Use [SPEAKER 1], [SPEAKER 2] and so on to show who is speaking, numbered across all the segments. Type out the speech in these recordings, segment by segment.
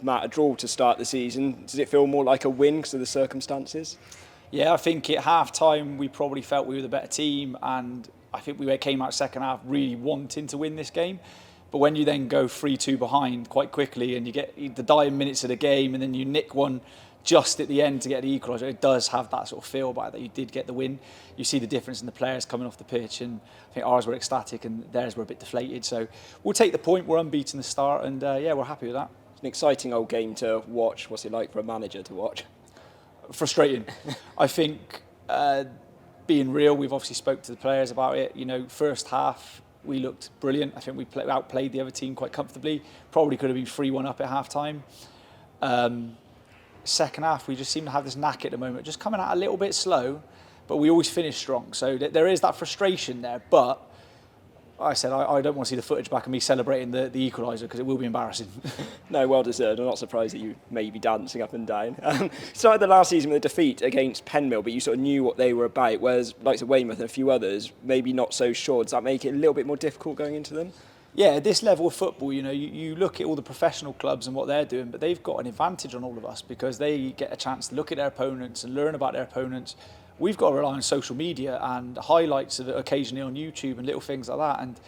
[SPEAKER 1] Matt, a draw to start the season. Does it feel more like a win because of the circumstances?
[SPEAKER 2] Yeah, I think at half-time we probably felt we were the better team, and I think we came out second half really wanting to win this game. But when you then go 3-2 behind quite quickly and you get the dying minutes of the game and then you nick one just at the end to get the equaliser, it does have that sort of feel about it that you did get the win. You see the difference in the players coming off the pitch, and I think ours were ecstatic and theirs were a bit deflated. So we'll take the point. We're unbeaten to start, and yeah, we're happy with that.
[SPEAKER 1] It's an exciting old game to watch. What's it like for a manager to watch?
[SPEAKER 2] Frustrating. I think being real, we've obviously spoke to the players about it. You know, first half we looked brilliant. I think we outplayed the other team quite comfortably. Probably could have been 3-1 up at half time. Second half, we just seem to have this knack at the moment, just coming out a little bit slow, but we always finish strong. So there is that frustration there. But like I said, I don't want to see the footage back of me celebrating the equaliser because it will be embarrassing.
[SPEAKER 1] No, well deserved. I'm not surprised that you may be dancing up and down. Started the last season with a defeat against Penmill, but you sort of knew what they were about, whereas like Weymouth and a few others, maybe not so sure. Does that make it a little bit more difficult going into them?
[SPEAKER 2] Yeah, at this level of football, you know, you look at all the professional clubs and what they're doing, but they've got an advantage on all of us because they get a chance to look at their opponents and learn about their opponents. We've got to rely on social media and highlights of it occasionally on YouTube and little things like that. And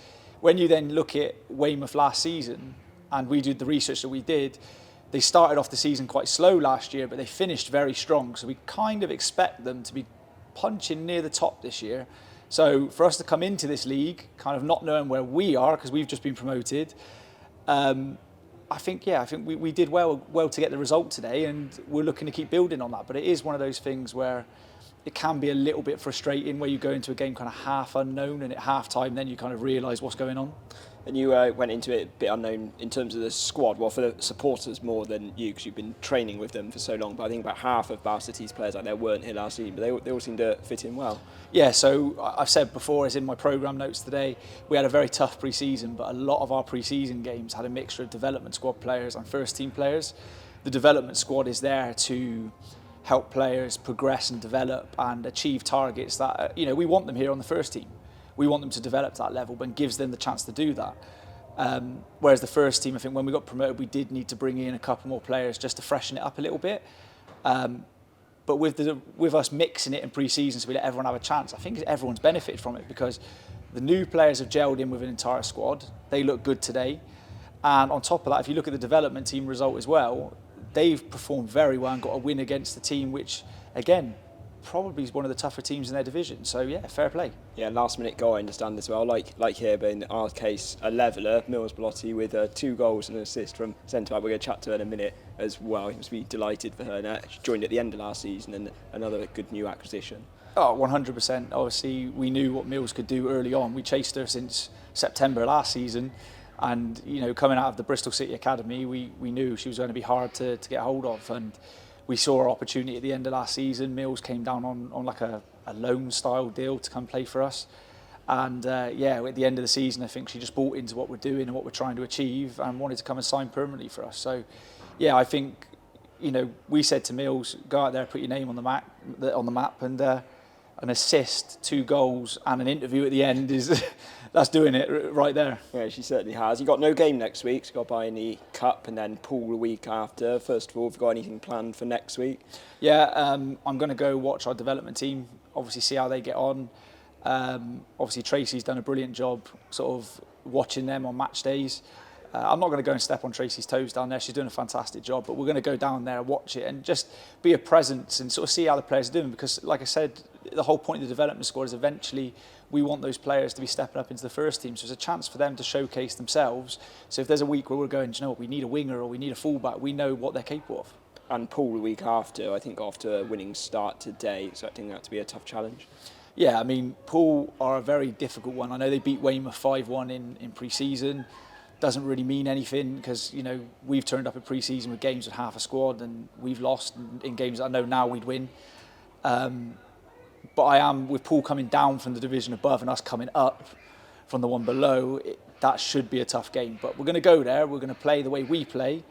[SPEAKER 2] when you then look at Weymouth last season, and we did the research that we did, they started off the season quite slow last year, but they finished very strong. So we kind of expect them to be punching near the top this year. So for us to come into this league, kind of not knowing where we are, because we've just been promoted, I think we did well to get the result today, and we're looking to keep building on that. But it is one of those things where it can be a little bit frustrating, where you go into a game kind of half unknown, and at half time then you kind of realise what's going on.
[SPEAKER 1] And you went into it a bit unknown in terms of the squad. Well, for the supporters more than you, because you've been training with them for so long. But I think about half of Bath City's players out there weren't here last season, but they all seem to fit in well.
[SPEAKER 2] Yeah, so I've said before, as in my programme notes today, we had a very tough pre-season, but a lot of our pre-season games had a mixture of development squad players and first team players. The development squad is there to help players progress and develop and achieve targets that, you know, we want them here on the first team. We want them to develop to that level, but gives them the chance to do that. Whereas the first team, I think when we got promoted, we did need to bring in a couple more players just to freshen it up a little bit. But with us mixing it in pre-season so we let everyone have a chance, I think everyone's benefited from it because the new players have gelled in with an entire squad. They look good today. And on top of that, if you look at the development team result as well, they've performed very well and got a win against the team, which, again, probably is one of the tougher teams in their division. So, yeah, fair play.
[SPEAKER 1] Yeah, last minute goal, I understand as well. Like here, but in our case, a leveller, Mills Bellotti, with 2 goals and an assist from centre-back. We're going to chat to her in a minute as well. He must be delighted for her. She joined at the end of last season, and another good new acquisition.
[SPEAKER 2] Oh, 100%. Obviously, we knew what Mills could do early on. We chased her since September last season. And, you know, coming out of the Bristol City Academy, we knew she was going to be hard to get hold of. And we saw our opportunity at the end of last season. Mills came down on like a loan style deal to come play for us. And yeah, at the end of the season, I think she just bought into what we're doing and what we're trying to achieve and wanted to come and sign permanently for us. So yeah, I think, you know, we said to Mills, go out there, put your name on the map, and an assist, 2 goals and an interview at the end is that's doing it right there. Yeah,
[SPEAKER 1] she certainly has. You've got no game next week, so you've got to buy in the Cup and then Pool the week after. First of all, have you got anything planned for next week?
[SPEAKER 2] Yeah, I'm going to go watch our development team, obviously see how they get on. Obviously Tracy's done a brilliant job sort of watching them on match days. I'm not going to go and step on Tracy's toes down there. She's doing a fantastic job, but we're going to go down there and watch it and just be a presence and sort of see how the players are doing, because like I said, the whole point of the development squad is eventually we want those players to be stepping up into the first team. So it's a chance for them to showcase themselves. So if there's a week where we're going, do you know what, we need a winger or we need a fullback, we know what they're capable of.
[SPEAKER 1] And Paul the week after, I think after a winning start today, expecting that to be a tough challenge.
[SPEAKER 2] Yeah, I mean, Poole are a very difficult one. I know they beat Weymouth 5-1 in pre-season. Doesn't really mean anything because, you know, we've turned up in pre-season with games with half a squad and we've lost in games that I know now we'd win. But I am, with Poole coming down from the division above and us coming up from the one below, that should be a tough game. But we're going to go there, we're going to play the way we play.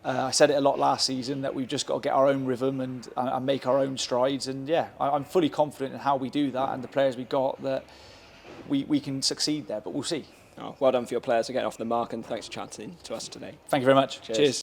[SPEAKER 2] I said it a lot last season that we've just got to get our own rhythm and make our own strides. And yeah, I'm fully confident in how we do that and the players we got, that we can succeed there, but we'll see.
[SPEAKER 1] Oh, well done for your players for getting off the mark, and thanks for chatting to us today.
[SPEAKER 2] Thank you very much. Cheers.